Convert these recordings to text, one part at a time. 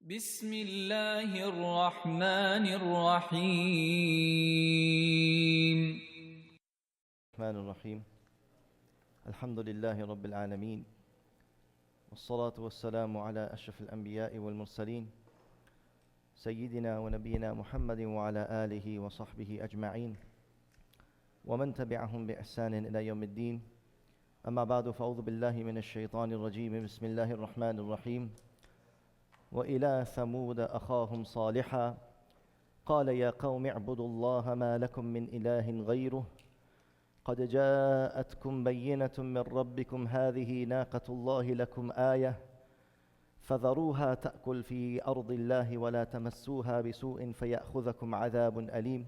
بسم الله الرحمن الرحيم الرحمن الرحيم. الحمد لله رب العالمين، والصلاة والسلام على أشرف الأنبياء والمرسلين سيدنا ونبينا محمد وعلى آله وصحبه أجمعين ومن تبعهم بإحسان إلى يوم الدين. أما بعد، فأعوذ بالله من الشيطان الرجيم. بسم الله الرحمن الرحيم. وإلى ثمود أخاهم صالحا قال يا قوم اعبدوا الله ما لكم من إله غيره قد جاءتكم بينة من ربكم هذه ناقة الله لكم آية فذروها تأكل في أرض الله ولا تمسوها بسوء فيأخذكم عذاب أليم.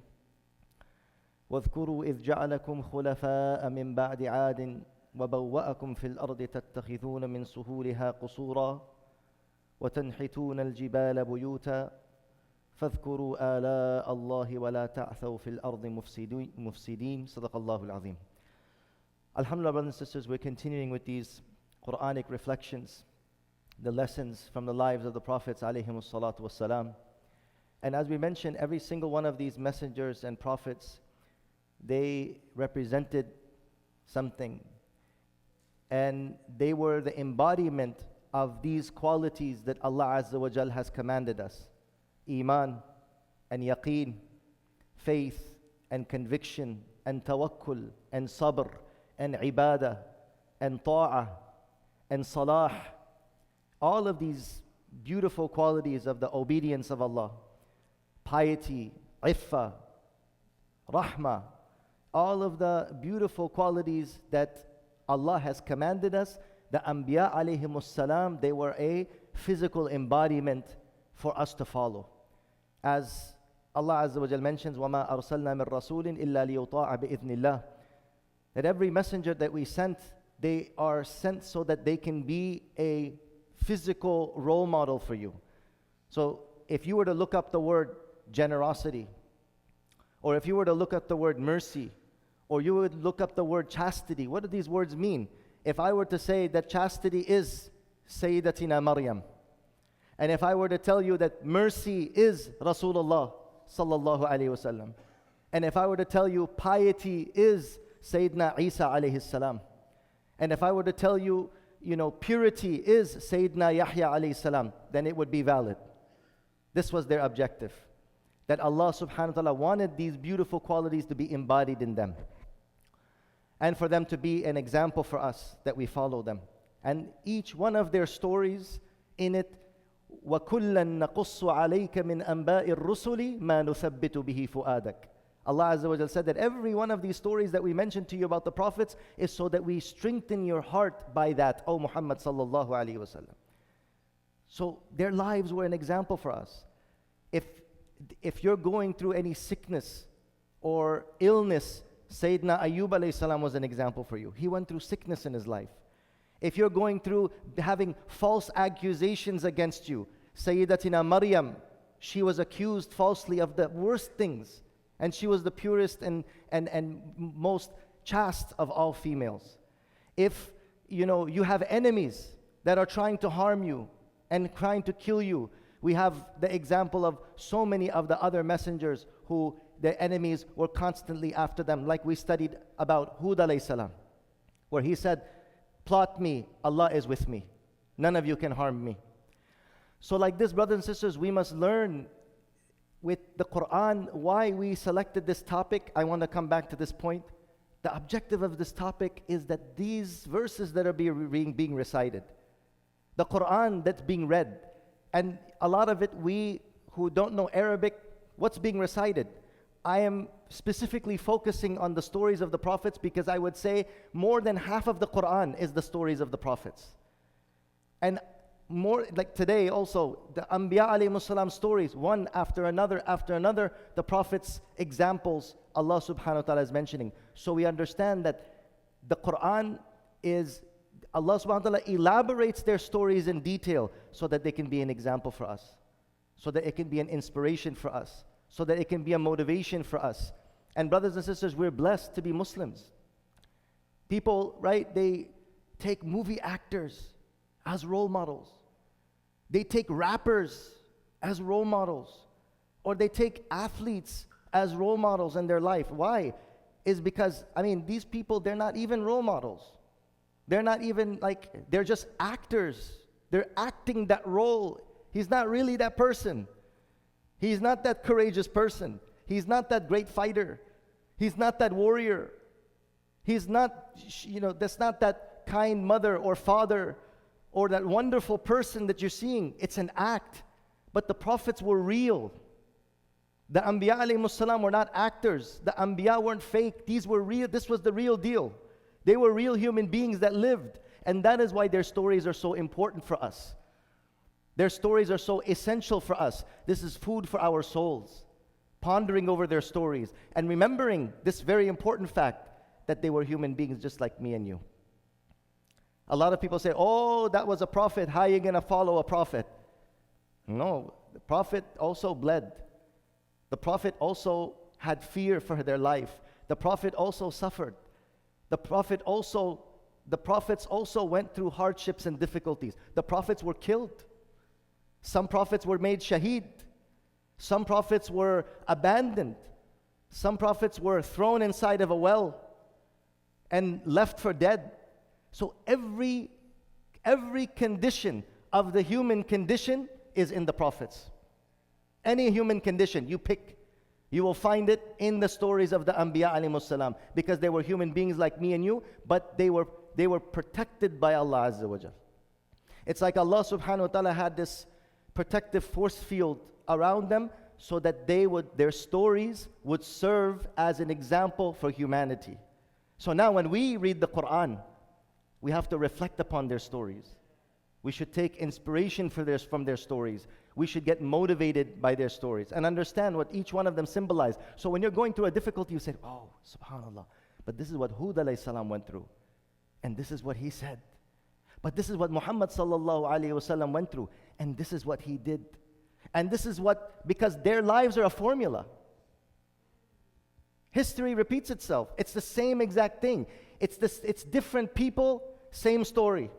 واذكروا إذ جعلكم خلفاء من بعد عاد وبوأكم في الأرض تتخذون من سهولها قصورا وتنحتون الجبال بيوتا فاذكروا آلاء الله ولا تعثوا في الأرض مفسدين. صدق الله العظيم. Alhamdulillah, brothers and sisters, we're continuing with these Quranic reflections, the lessons from the lives of the Prophets alayhimus salatu wassalam. And as we mentioned, every single one of these messengers and prophets, they represented something, and they were the embodiment of these qualities that Allah Azza wa Jal has commanded us: Iman and Yaqeen, faith and conviction and Tawakkul and Sabr and Ibadah and Ta'ah and Salah. All of these beautiful qualities of the obedience of Allah, piety, Iffa, Rahmah, all of the beautiful qualities that Allah has commanded us. The Anbiya alayhimus salam, they were a physical embodiment for us to follow. As Allah Azza wa Jal mentions, وَمَا أَرْسَلْنَا مِن رَسُولٍ إِلَّا لِيُطَاعَ بِإِذْنِ اللَّهِ. That every messenger that we sent, they are sent so that they can be a physical role model for you. So if you were to look up the word generosity, or if you were to look up the word mercy, or you would look up the word chastity, what do these words mean? If I were to say that chastity is Sayyidatina Maryam, and if I were to tell you that mercy is Rasulullah sallallahu alayhi wasallam, and if I were to tell you piety is Sayyidina Isa alayhi salam, and if I were to tell you, purity is Sayyidina Yahya alayhi salam, then it would be valid. This was their objective, that Allah subhanahu wa ta'ala wanted these beautiful qualities to be embodied in them, and for them to be an example for us, that we follow them. And each one of their stories in it, وَكُلًّا نَقُصُّ عَلَيْكَ مِنْ أَنْبَاءِ الرُّسُلِ مَا نُثَبِّتُ بِهِ فُؤَادَكَ. Allah Azza wa Jal said that every one of these stories that we mentioned to you about the prophets is so that we strengthen your heart by that, O Muhammad sallallahu alayhi wa sallam. So their lives were an example for us. If you're going through any sickness or illness, Sayyidina Ayyub alayhi salam was an example for you. He went through sickness in his life. If you're going through having false accusations against you, Sayyidatina Maryam, she was accused falsely of the worst things, and she was the purest and most chaste of all females. If you have enemies that are trying to harm you and trying to kill you, we have the example of so many of the other messengers who their enemies were constantly after them, like we studied about Hud alayhi salam, where he said, plot me, Allah is with me, none of you can harm me. So like this, brothers and sisters, we must learn with the Quran why we selected this topic. I want to come back to this point. The objective of this topic is that these verses that are being recited, the Quran that's being read, and a lot of it, we who don't know Arabic, what's being recited? I am specifically focusing on the stories of the prophets, because I would say more than half of the Quran is the stories of the prophets. And more, like today also, the Anbiya alayhimus salam stories, one after another, the prophets' examples, Allah subhanahu wa ta'ala is mentioning. So we understand that the Quran is, Allah subhanahu wa ta'ala elaborates their stories in detail so that they can be an example for us, so that it can be an inspiration for us, so that it can be a motivation for us. And brothers and sisters, we're blessed to be Muslims. People, right, they take movie actors as role models. They take rappers as role models, or they take athletes as role models in their life. Why? Is because, these people, they're not even role models. They're not even they're just actors. They're acting that role. He's not really that person. He's not that courageous person. He's not that great fighter. He's not that warrior. He's not, that's not that kind mother or father or that wonderful person that you're seeing. It's an act. But the prophets were real. The Anbiya alayhimus salam were not actors. The Anbiya weren't fake. These were real. This was the real deal. They were real human beings that lived. And that is why their stories are so important for us. Their stories are so essential for us. This is food for our souls. Pondering over their stories and remembering this very important fact that they were human beings just like me and you. A lot of people say, oh, that was a prophet. How are you going to follow a prophet? No, the prophet also bled. The prophet also had fear for their life. The prophet also suffered. The prophets also went through hardships and difficulties. The prophets were killed. Some prophets were made shaheed. Some prophets were abandoned. Some prophets were thrown inside of a well and left for dead. So every condition of the human condition is in the prophets. Any human condition you pick, you will find it in the stories of the Anbiya alayhimus salam, because they were human beings like me and you, but they were protected by Allah Azza wa Jal. It's like Allah subhanahu wa ta'ala had this protective force field around them so that their stories would serve as an example for humanity. So now when we read the Quran, we have to reflect upon their stories. We should take inspiration from their stories. We should get motivated by their stories and understand what each one of them symbolize. So when you're going through a difficulty, you say, oh, subhanAllah, but this is what Hud alayhi salam went through. And this is what he said. But this is what Muhammad sallallahu alayhi wasallam went through. And this is what he did. And this is because their lives are a formula. History repeats itself. It's the same exact thing. It's different people, same story.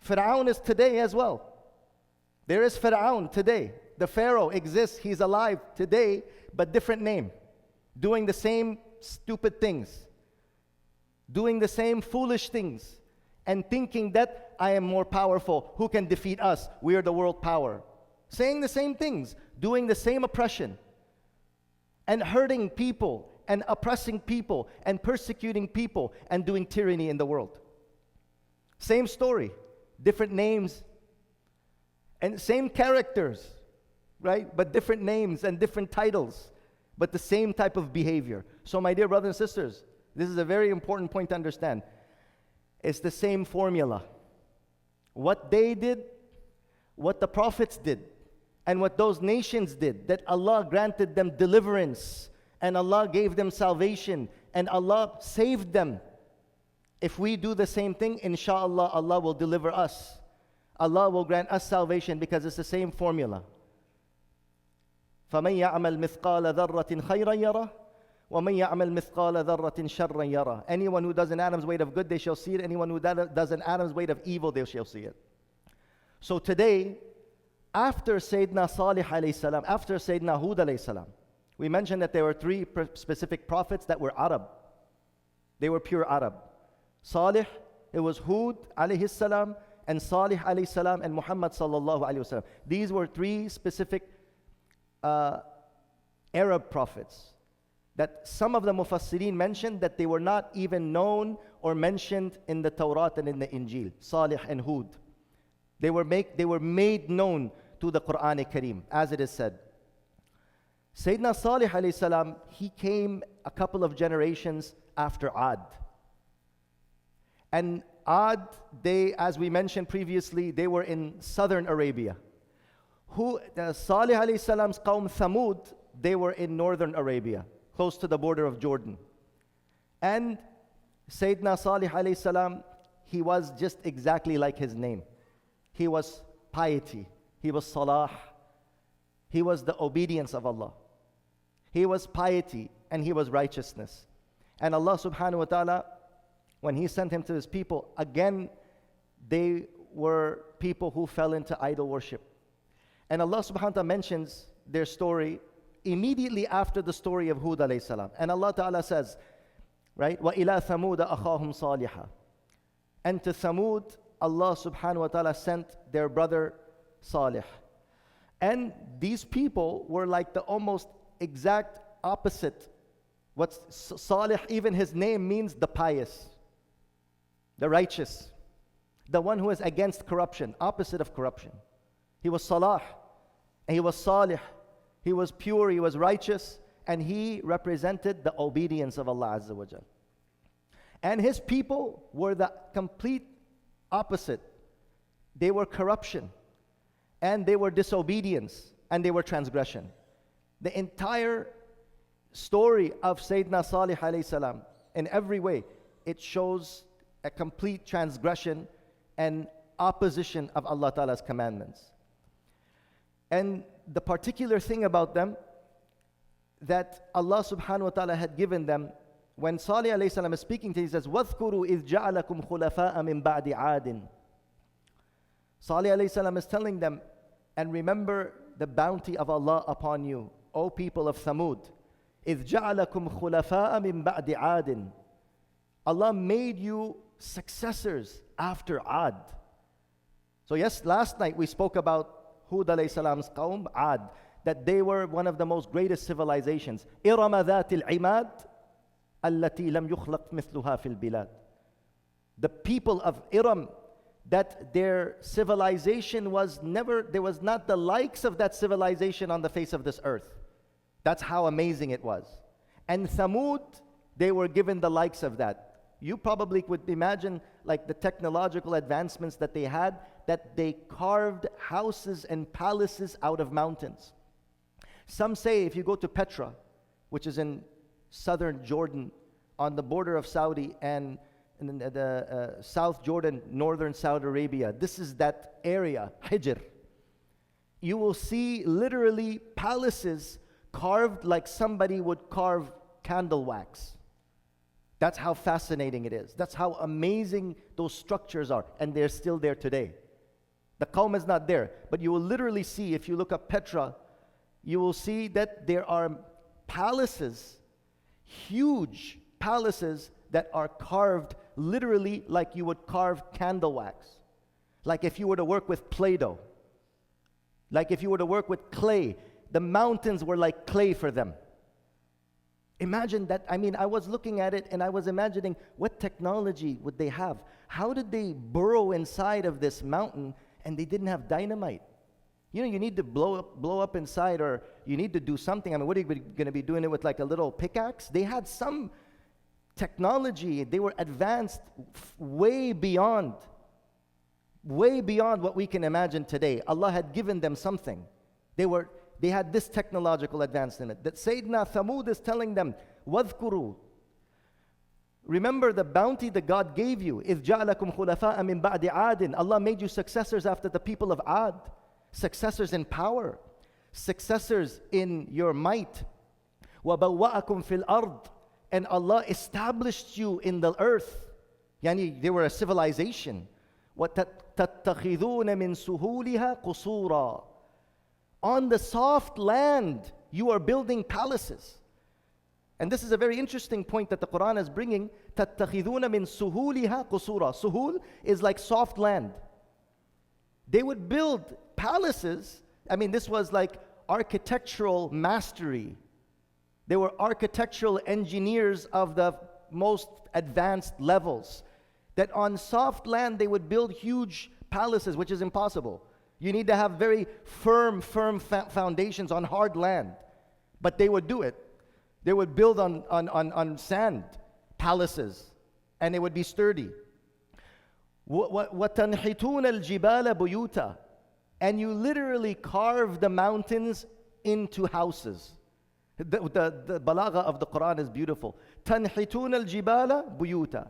Fir'aun is today as well. There is Fir'aun today. The Pharaoh exists. He's alive today, but different name. Doing the same stupid things. Doing the same foolish things. And thinking that I am more powerful. Who can defeat us? We are the world power. Saying the same things. Doing the same oppression. And hurting people. And oppressing people. And persecuting people. And doing tyranny in the world. Same story. Different names. And same characters. Right? But different names and different titles. But the same type of behavior. So my dear brothers and sisters, this is a very important point to understand. It's the same formula. What they did, what the prophets did, and what those nations did, that Allah granted them deliverance, and Allah gave them salvation, and Allah saved them. If we do the same thing, inshallah, Allah will deliver us. Allah will grant us salvation because it's the same formula. فَمَنْ يَعْمَلْ مِثْقَالَ ذَرَّةٍ خَيْرًا يَرَهُ وَمَنْ يَعْمَلْ مِثْقَالَ ذَرَّةٍ شَرًّا يَرَهُ. Anyone who does an atom's weight of good, they shall see it. Anyone who does an atom's weight of evil, they shall see it. So today, after Sayyidina Salih alayhi salam, after Sayyidina Hud alayhi salam, we mentioned that there were three specific prophets that were Arab. They were pure Arab. Salih, it was Hud alayhi salam, and Salih alayhi salam, and Muhammad sallallahu alayhi wasallam. These were three specific Arab prophets that some of the Mufassirin mentioned that they were not even known or mentioned in the Tawrat and in the Injil. Salih and Hud. They were made known to the Quran Kareem, as it is said. Sayyidina Salih alayhi salam, he came a couple of generations after Ad. And Ad, as we mentioned previously, they were in southern Arabia. Salih alayhi salam's Qawm Thamud, they were in northern Arabia, close to the border of Jordan. And Sayyidina Salih alayhi salam, he was just exactly like his name. He was piety. He was salah. He was the obedience of Allah. He was piety and he was righteousness. And Allah subhanahu wa ta'ala, when He sent him to His people, again, they were people who fell into idol worship. And Allah subhanahu wa ta'ala mentions their story immediately after the story of Hud alayhi salam. And Allah ta'ala says, right, وَإِلَى ثَمُودَ أَخَاهُمْ صَالِحًا. And to Thamud, Allah subhanahu wa ta'ala sent their brother Salih. And these people were like the almost exact opposite. What's Salih, even his name means the pious, the righteous, the one who is against corruption, opposite of corruption. He was Salah, and he was Salih. He was pure, he was righteous, and he represented the obedience of Allah Azza wa Jal. And his people were the complete opposite. They were corruption, and they were disobedience, and they were transgression. The entire story of Sayyidina Salih alayhi salam, in every way, it shows a complete transgression and opposition of Allah Ta'ala's commandments. And the particular thing about them that Allah subhanahu wa ta'ala had given them, when Salih alayhi salam is speaking to him, he says, وَاذْكُرُوا إِذْ جَعَلَكُمْ خُلَفَاءَ مِنْ بَعْدِ عَادٍ. Salih alayhi salam is telling them, and remember the bounty of Allah upon you, O people of Thamud. إِذْ جَعَلَكُمْ خُلَفَاءَ مِنْ بَعْدِ عَادٍ. Allah made you successors after Ad. So yes, last night we spoke about Hud alayhi salam's qawm, Ad, that they were one of the most greatest civilizations. إِرَمَ ذَاتِ الْعِمَادِ الَّتِي لَمْ يُخْلَقْ مِثْلُهَا فِي الْبِلَادِ. The people of Iram, that their civilization was never, there was not the likes of that civilization on the face of this earth. That's how amazing it was. And Thamud, they were given the likes of that. You probably would imagine like the technological advancements that they had, that they carved houses and palaces out of mountains. Some say if you go to Petra, which is in southern Jordan, on the border of Saudi and the South Jordan, northern Saudi Arabia, this is that area, Hijr. You will see literally palaces carved like somebody would carve candle wax. That's how fascinating it is. That's how amazing those structures are. And they're still there today. The qawm is not there. But you will literally see, if you look up Petra, you will see that there are palaces, huge palaces that are carved literally like you would carve candle wax. Like if you were to work with Play-Doh. Like if you were to work with clay. The mountains were like clay for them. Imagine that. I mean, I was looking at it and I was imagining what technology would they have? How did they burrow inside of this mountain and they didn't have dynamite? You know, you need to blow up inside, or you need to do something. I mean, what are you going to be doing it with, like a little pickaxe? They had some technology. They were advanced way beyond what we can imagine today. Allah had given them something. They had this technological advancement. That Sayyidina Thamud is telling them, وَاذْكُرُوا. Remember the bounty that God gave you. إِذْ جَعَلَكُمْ خُلَفَاءَ مِنْ بَعْدِ عَادٍ. Allah made you successors after the people of Ad. Successors in power. Successors in your might. وَبَوَّأَكُمْ فِي الْأَرْضِ. And Allah established you in the earth. Yani, they were a civilization. وَتَتَّخِذُونَ مِنْ سُهُولِهَا قُصُورًا. On the soft land, you are building palaces. And this is a very interesting point that the Quran is bringing. تَتَّخِذُونَ مِن سُهُولِهَا قُصُورًا. Suhul is like soft land. They would build palaces. I mean, this was like architectural mastery. They were architectural engineers of the most advanced levels. That on soft land, they would build huge palaces, which is impossible. You need to have very firm foundations on hard land. But they would do it. They would build on sand palaces, and it would be sturdy. وَتَنْحِتُونَ الْجِبَالَ بُيُوتًا. And you literally carve the mountains into houses. The balagha of the Quran is beautiful. تَنْحِتُونَ الْجِبَالَ بُيُوتًا.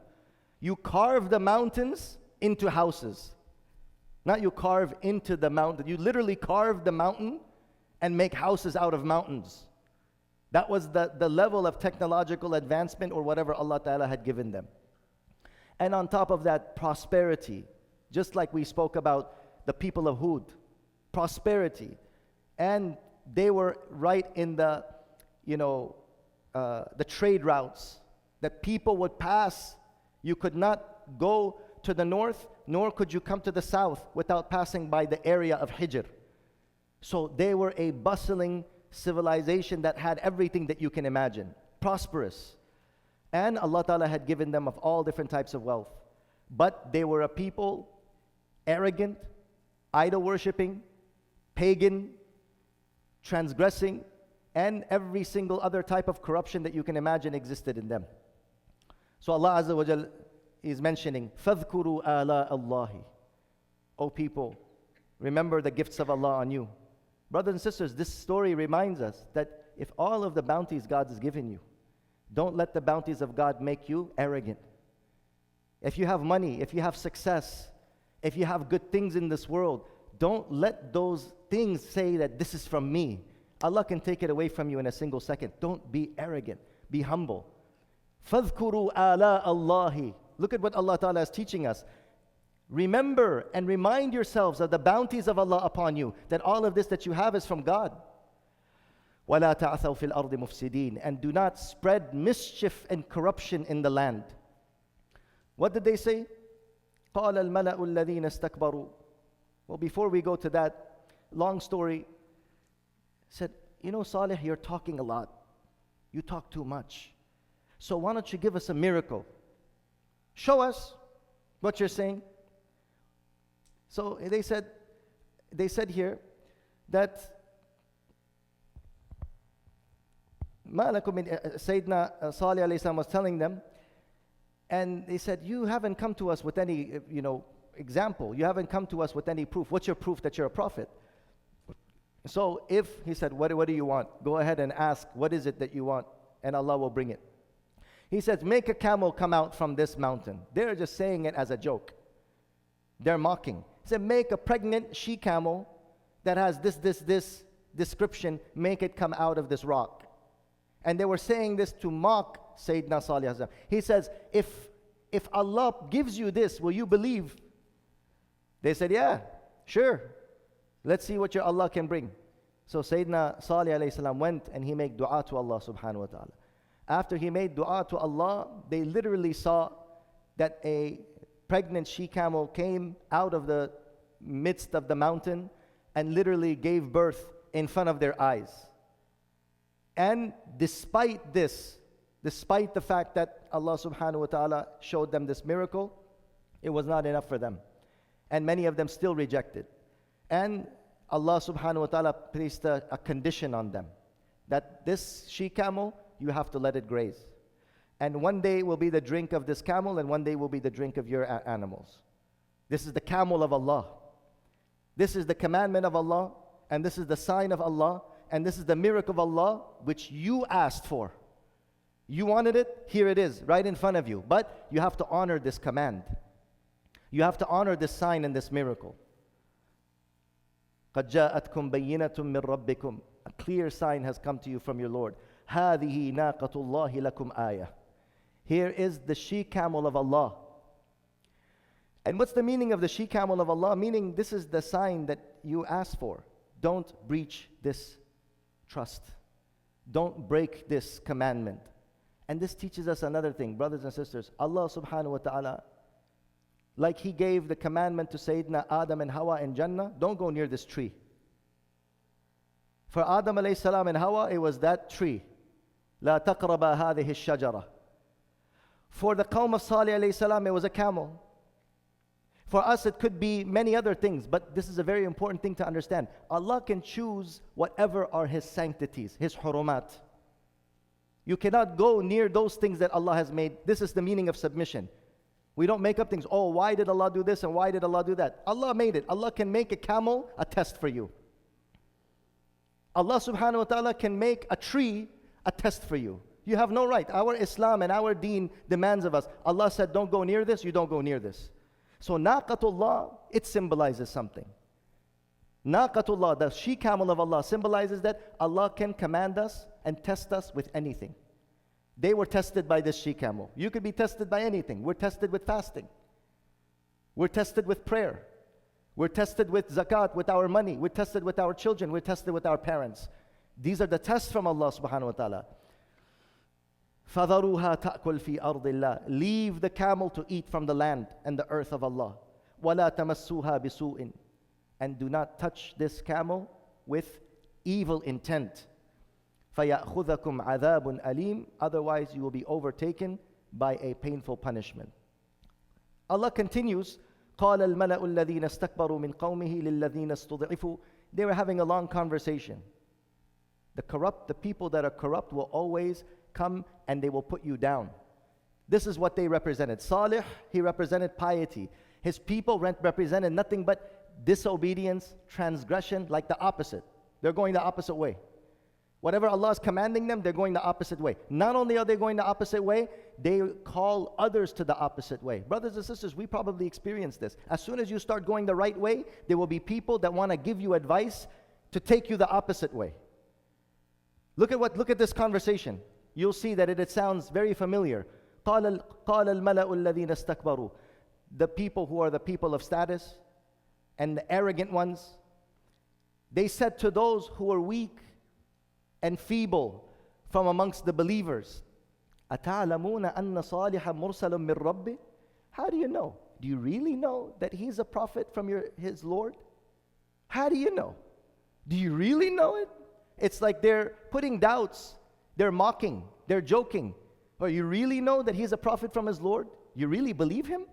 You carve the mountains into houses. Not you carve into the mountain. You literally carve the mountain and make houses out of mountains. That was the level of technological advancement or whatever Allah Ta'ala had given them. And on top of that, prosperity. Just like we spoke about the people of Hud. Prosperity. And they were right in the, the trade routes that people would pass. You could not go to the north, nor could you come to the south without passing by the area of Hijr. So they were a bustling civilization that had everything that you can imagine, prosperous. And Allah Ta'ala had given them of all different types of wealth. But they were a people arrogant, idol-worshipping, pagan, transgressing, and every single other type of corruption that you can imagine existed in them. So Allah Azza wa Jal is mentioning, فَاذْكُرُوا آلَاءَ اللَّهِ. O people, remember the gifts of Allah on you. Brothers and sisters, this story reminds us that if all of the bounties God has given you, don't let the bounties of God make you arrogant. If you have money, if you have success, if you have good things in this world, don't let those things say that this is from me. Allah can take it away from you in a single second. Don't be arrogant. Be humble. فَاذْكُرُوا آلَاءَ اللَّهِ. Look at what Allah Ta'ala is teaching us. Remember and remind yourselves of the bounties of Allah upon you, that all of this that you have is from God. وَلَا تَعْثَوْا فِي الْأَرْضِ مُفْسِدِينَ. And do not spread mischief and corruption in the land. What did they say? قَالَ الْمَلَأُ الَّذِينَ اسْتَكْبَرُوا. Well, before we go to that long story, said, Salih, you're talking a lot. You talk too much. So why don't you give us a miracle? Show us what you're saying. So they said here that Sayyidina Salih alayhi salam was telling them, and they said, you haven't come to us with any, example. You haven't come to us with any proof. What's your proof that you're a prophet? So he said, what do you want? Go ahead and ask, what is it that you want? And Allah will bring it. He says, make a camel come out from this mountain. They're just saying it as a joke. They're mocking. He said, make a pregnant she-camel that has this description, make it come out of this rock. And they were saying this to mock Sayyidina Salih. He says, if Allah gives you this, will you believe? They said, yeah, sure. Let's see what your Allah can bring. So Sayyidina Salih alayhi salam went and he made dua to Allah subhanahu wa ta'ala. After he made dua to Allah, they literally saw that a pregnant she-camel came out of the midst of the mountain and literally gave birth in front of their eyes. And despite this, despite the fact that Allah subhanahu wa ta'ala showed them this miracle, it was not enough for them. And many of them still rejected. And Allah subhanahu wa ta'ala placed a condition on them, that this she-camel, you have to let it graze. And one day will be the drink of this camel, and one day will be the drink of your animals. This is the camel of Allah. This is the commandment of Allah, and this is the sign of Allah, and this is the miracle of Allah which you asked for. You wanted it, here it is, right in front of you. But you have to honor this command. You have to honor this sign and this miracle. قَدْ جَاءَتْكُمْ بَيِّنَةٌ مِّن رَبِّكُمْ. A clear sign has come to you from your Lord. هَذِهِ نَاقَةُ اللَّهِ لَكُمْ آيَةٌ. Here is the she-camel of Allah. And what's the meaning of the she-camel of Allah? Meaning this is the sign that you asked for. Don't breach this trust. Don't break this commandment. And this teaches us another thing, brothers and sisters. Allah subhanahu wa ta'ala, like He gave the commandment to Sayyidina Adam and Hawa in Jannah, don't go near this tree. For Adam alayhi salam and Hawa, it was that tree. لا تقربا هذه الشجرة. For the Qawm of Salih alayhi salam, it was a camel. For us, it could be many other things, but this is a very important thing to understand. Allah can choose whatever are His sanctities, His hurumat. You cannot go near those things that Allah has made. This is the meaning of submission. We don't make up things. Oh, why did Allah do this and why did Allah do that? Allah made it. Allah can make a camel a test for you. Allah subhanahu wa ta'ala can make a tree a test for you. You have no right. Our Islam and our deen demands of us. Allah said, don't go near this, you don't go near this. So Naqatullah, it symbolizes something. Naqatullah, the she-camel of Allah, symbolizes that Allah can command us and test us with anything. They were tested by this she-camel. You could be tested by anything. We're tested with fasting. We're tested with prayer. We're tested with zakat, with our money. We're tested with our children. We're tested with our parents. These are the tests from Allah subhanahu wa ta'ala. فَذَرُوهَا تَأْكُلْ فِي أَرْضِ اللَّهِ. Leave the camel to eat from the land and the earth of Allah. وَلَا تَمَسُّوهَا بِسُوءٍ. And do not touch this camel with evil intent. فَيَأْخُذَكُمْ عَذَابٌ أَلِيمٌ. Otherwise you will be overtaken by a painful punishment. Allah continues, قال الملأ الذين استكبروا من قومه للذين استضعفوا. They were having a long conversation. The people that are corrupt will always come and they will put you down. This is what they represented. Salih, he represented piety. His people represented nothing but disobedience, transgression, like the opposite. They're going the opposite way. Whatever Allah is commanding them, they're going the opposite way. Not only are they going the opposite way, they call others to the opposite way. Brothers and sisters, we probably experience this. As soon as you start going the right way, there will be people that want to give you advice to take you the opposite way. Look at this conversation. You'll see that it sounds very familiar. قال الملأ الذين استكبروا. The people who are the people of status and the arrogant ones, they said to those who are weak and feeble from amongst the believers, أَتَعْلَمُونَ أَنَّ صَالِحًا مُرْسَلٌ مِّن رَبِّهِ. How do you know? Do you really know that he's a prophet from his Lord? How do you know? Do you really know it? It's like they're putting doubts, they're mocking, they're joking. Or you really know that he's a prophet from his Lord? You really believe him?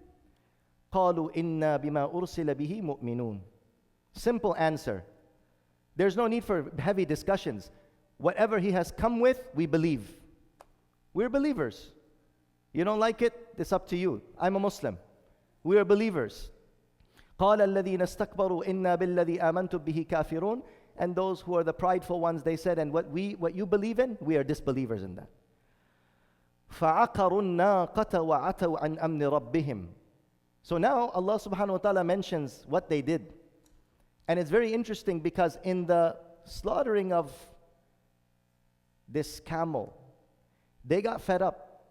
قَالُوا إِنَّا بِمَا أُرْسِلَ بِهِ مُؤْمِنُونَ. Simple answer. There's no need for heavy discussions. Whatever he has come with, we believe. We're believers. You don't like it? It's up to you. I'm a Muslim. We are believers. قَالَ الَّذِينَ اسْتَكْبَرُوا إِنَّا بِالَّذِي آمَنْتُمْ بِهِ كَافِرُونَ. And those who are the prideful ones, they said, and what you believe in, we are disbelievers in that. فَعَقَرُوا النَّاقَةَ وَعَتَوْا عَنْ أَمْنِ رَبِّهِمْ. So now Allah subhanahu wa ta'ala mentions what they did. And it's very interesting because in the slaughtering of this camel, they got fed up.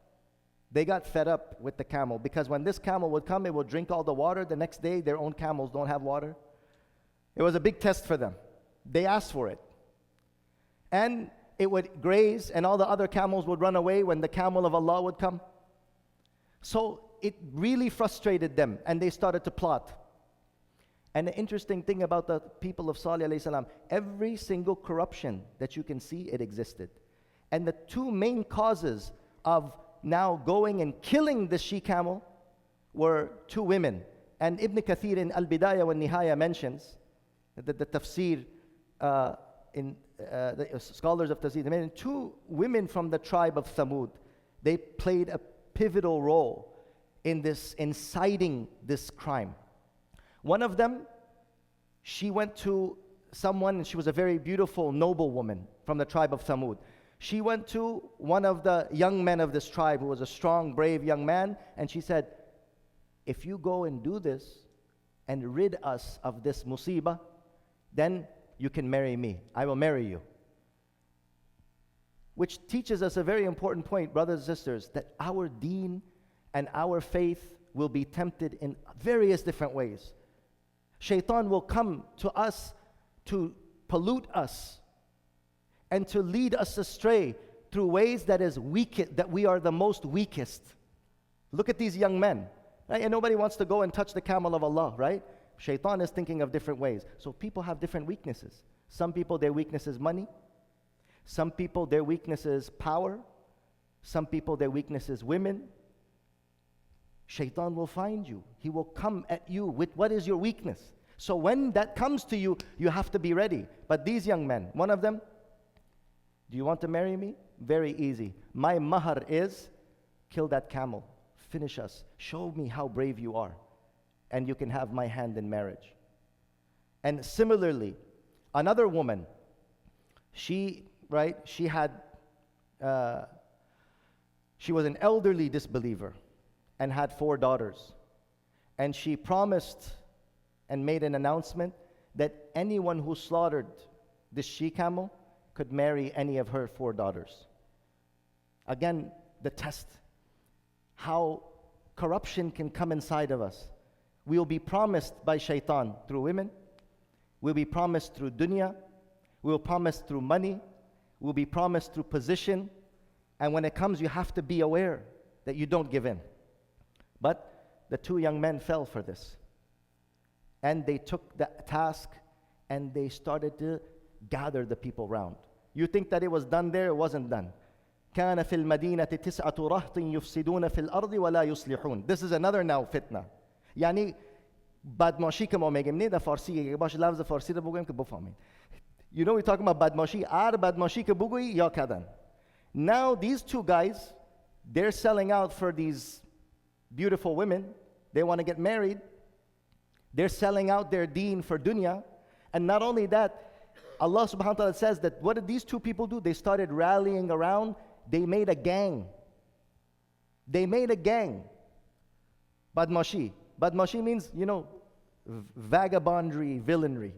They got fed up with the camel because when this camel would come, it would drink all the water. The next day, their own camels don't have water. It was a big test for them. They asked for it. And it would graze and all the other camels would run away when the camel of Allah would come. So it really frustrated them and they started to plot. And the interesting thing about the people of Salih alayhi salam, every single corruption that you can see, it existed. And the two main causes of now going and killing the she-camel were two women. And Ibn Kathir in Al-Bidayah wa Nihaya mentions that the tafsir, the scholars of tafsir, they mentioned two women from the tribe of Thamud. They played a pivotal role in inciting this crime. One of them, she went to someone, and she was a very beautiful, noble woman from the tribe of Thamud. She went to one of the young men of this tribe, who was a strong, brave young man, and she said, if you go and do this and rid us of this musibah, then you can marry me. I will marry you. Which teaches us a very important point, brothers and sisters, that our deen and our faith will be tempted in various different ways. Shaitan will come to us to pollute us and to lead us astray through ways that we are the most weakest. Look at these young men, right? And nobody wants to go and touch the camel of Allah, right? Shaitan is thinking of different ways. So people have different weaknesses. Some people, their weakness is money. Some people, their weakness is power. Some people, their weakness is women. Shaitan will find you. He will come at you with what is your weakness. So when that comes to you, you have to be ready. But these young men, one of them, do you want to marry me? Very easy. My mahar is, kill that camel. Finish us. Show me how brave you are. And you can have my hand in marriage. And similarly, another woman, she was an elderly disbeliever and had 4 daughters. And she promised and made an announcement that anyone who slaughtered this she-camel could marry any of her 4 daughters. Again, the test. How corruption can come inside of us. We will be promised by shaitan through women. We'll be promised through dunya. We'll promised through money. We'll be promised through position. And when it comes, you have to be aware that you don't give in. But the two young men fell for this. And they took the task and they started to gather the people round. You think that it was done there? It wasn't done. كان في المدينة تسعة رهط يفسدون في الأرض ولا يصلحون. This is another now fitna. يعني بدماشی که ما میگیم نه در فارسی باشه لفظ فارسی رو بگویم که بفهمید. You know we're talking about بدماشی. بدماشی که بگویی یا کردن. Now these two guys, they're selling out for these beautiful women. They want to get married. They're selling out their deen for dunya. And not only that, Allah subhanahu wa ta'ala says that what did these two people do? They started rallying around. They made a gang. They made a gang. Badmashi. Badmashi means, you know, vagabondry, villainy.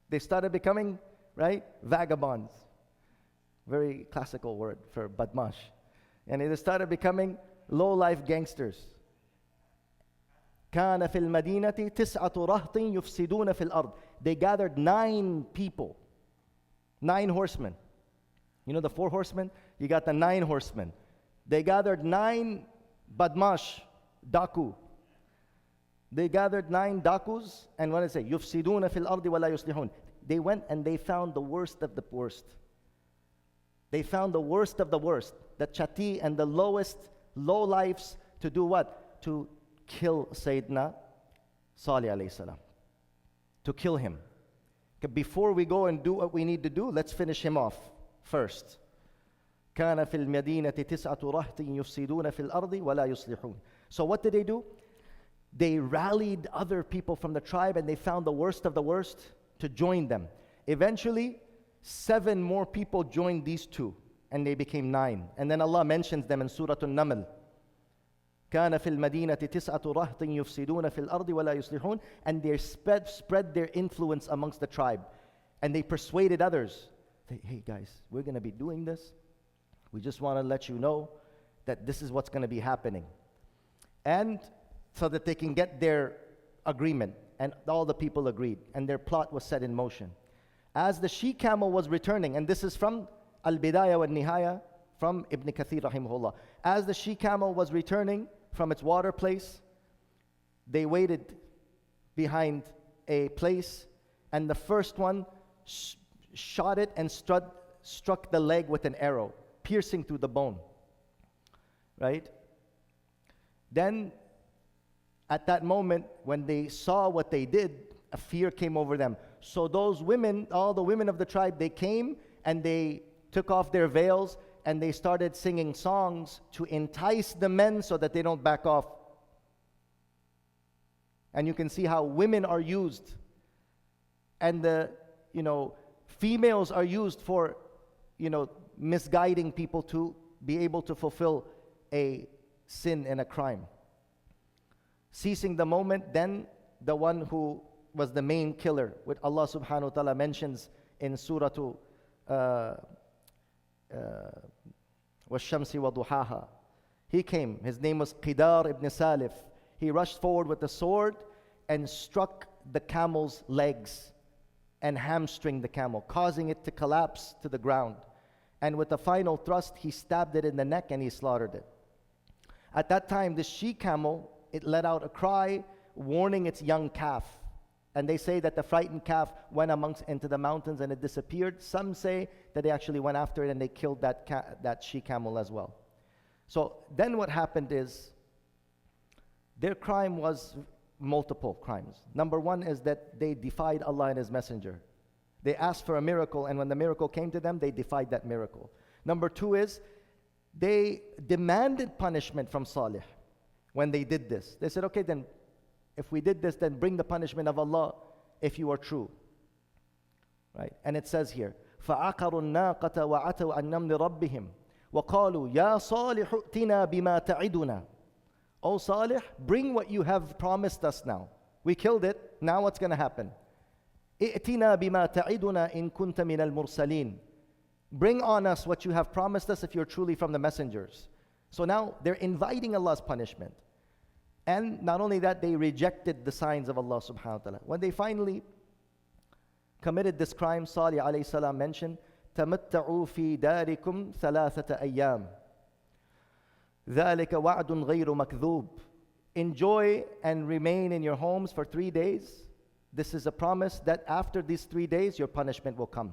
They started becoming, right, vagabonds. Very classical word for badmash. And they started becoming low-life gangsters. كان في المدينة تسعة رهط يفسدون في الأرض. They gathered 9 people, 9 horsemen. You know the 4 horsemen? You got the 9 horsemen. They gathered 9 badmash, daku. They gathered 9 dakus, and what did it say? يفسدون في الأرض ولا يصلحون. They went and they found the worst of the worst. They found the worst of the worst, the chati and the lowest, low lives, to do what? To kill Sayyidina Salih alayhi salam. To kill him. Before we go and do what we need to do, let's finish him off first. كان في المدينة تسعة رهط يفسدون في الأرض ولا يصلحون. So what did they do? They rallied other people from the tribe and they found the worst of the worst to join them. Eventually, 7 more people joined these 2 and they became 9. And then Allah mentions them in Surah An-Naml. كان في المدينة تسعة رهط يفسدون في الأرض ولا يصلحون. And they spread their influence amongst the tribe. And they persuaded others. Hey guys, we're going to be doing this. We just want to let you know that this is what's going to be happening. And so that they can get their agreement. And all the people agreed. And their plot was set in motion. As the she-camel was returning, and this is from Al-Bidayah wa Nihaya, from Ibn Kathir rahimahullah. As the she-camel was returning from its water place, they waited behind a place, and the first one shot it and struck the leg with an arrow, piercing through the bone. Right? Then, at that moment, when they saw what they did, a fear came over them. So those women, all the women of the tribe, they came and they took off their veils and they started singing songs to entice the men so that they don't back off. And you can see how women are used, and the, females are used for, misguiding people to be able to fulfill a sin and a crime. Seizing the moment, then the one who was the main killer, which Allah subhanahu wa ta'ala mentions in Surah وَالشَّمْسِ وَضُحَاهَا. He came, his name was Qidar ibn Salif. He rushed forward with the sword and struck the camel's legs and hamstringed the camel, causing it to collapse to the ground. And with a final thrust, he stabbed it in the neck and he slaughtered it. At that time, the she-camel, it let out a cry, warning its young calf. And they say that the frightened calf went into the mountains and it disappeared. Some say that they actually went after it and they killed that she-camel as well. So then what happened is, their crime was multiple crimes. Number one is that they defied Allah and His Messenger. They asked for a miracle, and when the miracle came to them, they defied that miracle. Number two is, they demanded punishment from Salih when they did this. They said, okay, then if we did this, then bring the punishment of Allah if you are true. Right? And it says here, فَعَقَرُوا النَّاقَةَ وَعَتَوْا عَنْ نَمْلِ رَبِّهِمْ وَقَالُوا يَا صَالِحُ ائْتِنَا بِمَا تَعِدُنَا. O Salih, bring what you have promised us now. We killed it, now what's going to happen? ائْتِنَا بِمَا تَعِدُنَا إِن كُنْتَ مِنَ الْمُرْسَلِينَ. Bring on us what you have promised us if you're truly from the messengers. So now they're inviting Allah's punishment. And not only that, they rejected the signs of Allah subhanahu wa ta'ala. When they finally committed this crime, Salih alayhi salam mentioned, تَمَتَّعُوا فِي دَارِكُمْ ثَلَاثَةَ أَيَّامٍ ذَلِكَ وَعْدٌ غَيْرُ مَكْذُوبٍ. Enjoy and remain in your homes for 3 days. This is a promise that after these 3 days, your punishment will come.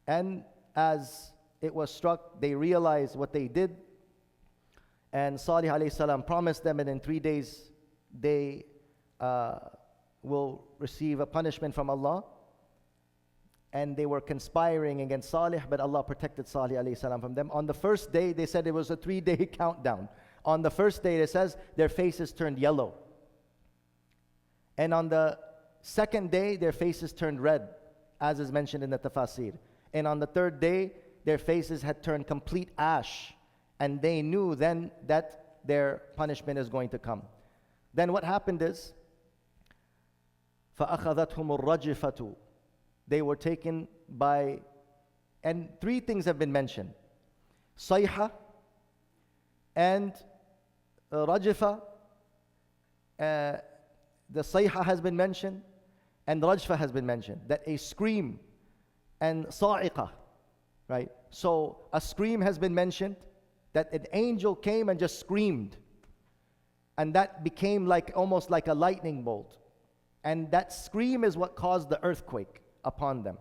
And as it was struck, they realized what they did. And Salih alayhi salam promised them that in 3 days, they will receive a punishment from Allah. And they were conspiring against Salih, but Allah protected Salih alayhi salam from them. On the first day, they said it was a 3-day countdown. On the first day, it says their faces turned yellow. And on the second day, their faces turned red, as is mentioned in the tafasir. And on the third day, their faces had turned complete ash. And they knew then that their punishment is going to come. Then what happened is, فَأَخَذَتْهُمُ الرَّجِفَةُ. They were taken by, and 3 things have been mentioned. Sayha and Rajifa. The Sayha has been mentioned and Rajfa has been mentioned. That a scream and Sa'iqah, right? So a scream has been mentioned, that an angel came and just screamed. And that became like almost like a lightning bolt. And that scream is what caused the earthquake upon them.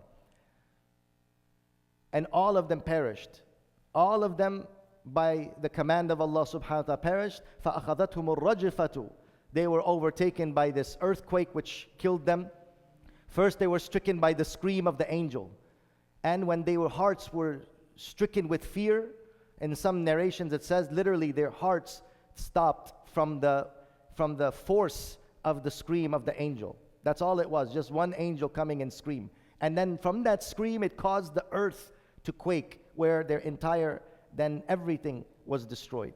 And all of them perished. All of them by the command of Allah subhanahu wa ta'ala perished. فَأَخَذَتْهُمُ الرَّجِفَةُ. They were overtaken by this earthquake which killed them. First they were stricken by the scream of the angel. And when their hearts were stricken with fear, in some narrations it says literally their hearts stopped from the force of the scream of the angel. That's all it was, just one angel coming and scream. And then from that scream, it caused the earth to quake, where then everything was destroyed.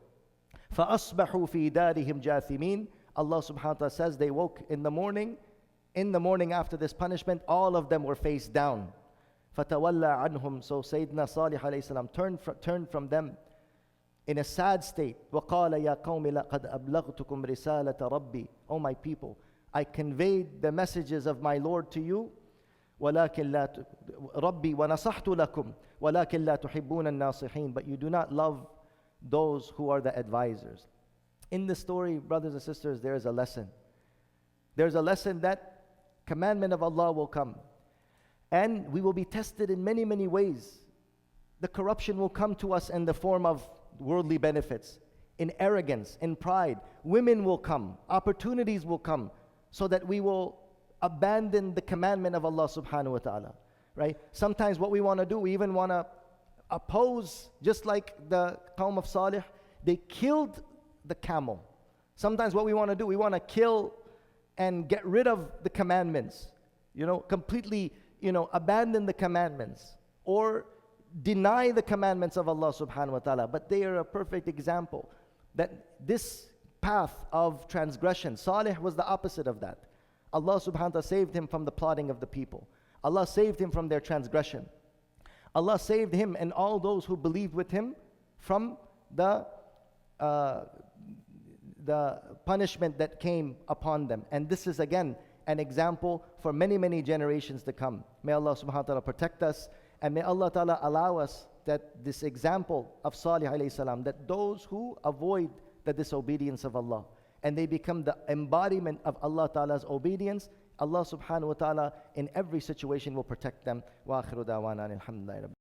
فَأَصْبَحُوا فِي دَارِهِمْ جَاثِمِينَ. Allah subhanahu wa ta'ala says they woke in the morning. In the morning after this punishment, all of them were face down. فَتَوَلَّى عَنْهُمْ. So Sayyidina Salih alayhi salam turned from them in a sad state. وَقَالَ يَا قَوْمِ لَقَدْ أَبْلَغْتُكُمْ رِسَالَةَ رَبِّي. Oh my people, I conveyed the messages of my Lord to you. وَلَكِنْ لَا رَبِّي وَنَصَحْتُ لَكُمْ وَلَكِنْ لَا تُحِبُّونَ النَّاصِحِينَ. But you do not love those who are the advisors. In this story, brothers and sisters, there is a lesson. There's a lesson that commandment of Allah will come. And we will be tested in many, many ways. The corruption will come to us in the form of worldly benefits, in arrogance, in pride. Women will come, opportunities will come, so that we will abandon the commandment of Allah subhanahu wa ta'ala, right? Sometimes what we want to do, we even want to oppose, just like the Qawm of Salih, they killed the camel. Sometimes what we want to do, we want to kill and get rid of the commandments, completely, abandon the commandments or deny the commandments of Allah subhanahu wa ta'ala. But they are a perfect example that this path of transgression, Salih was the opposite of that. Allah subhanahu wa ta'ala saved him from the plotting of the people. Allah saved him from their transgression. Allah saved him and all those who believed with him from the punishment that came upon them. And this is again an example for many, many generations to come. May Allah subhanahu wa ta'ala protect us, and may Allah ta'ala allow us that this example of Salih alayhi salam, that those who avoid the disobedience of Allah and they become the embodiment of Allah ta'ala's obedience, Allah subhanahu wa ta'ala in every situation will protect them. Wa akhiru da'wana alhamdulillahi rabbil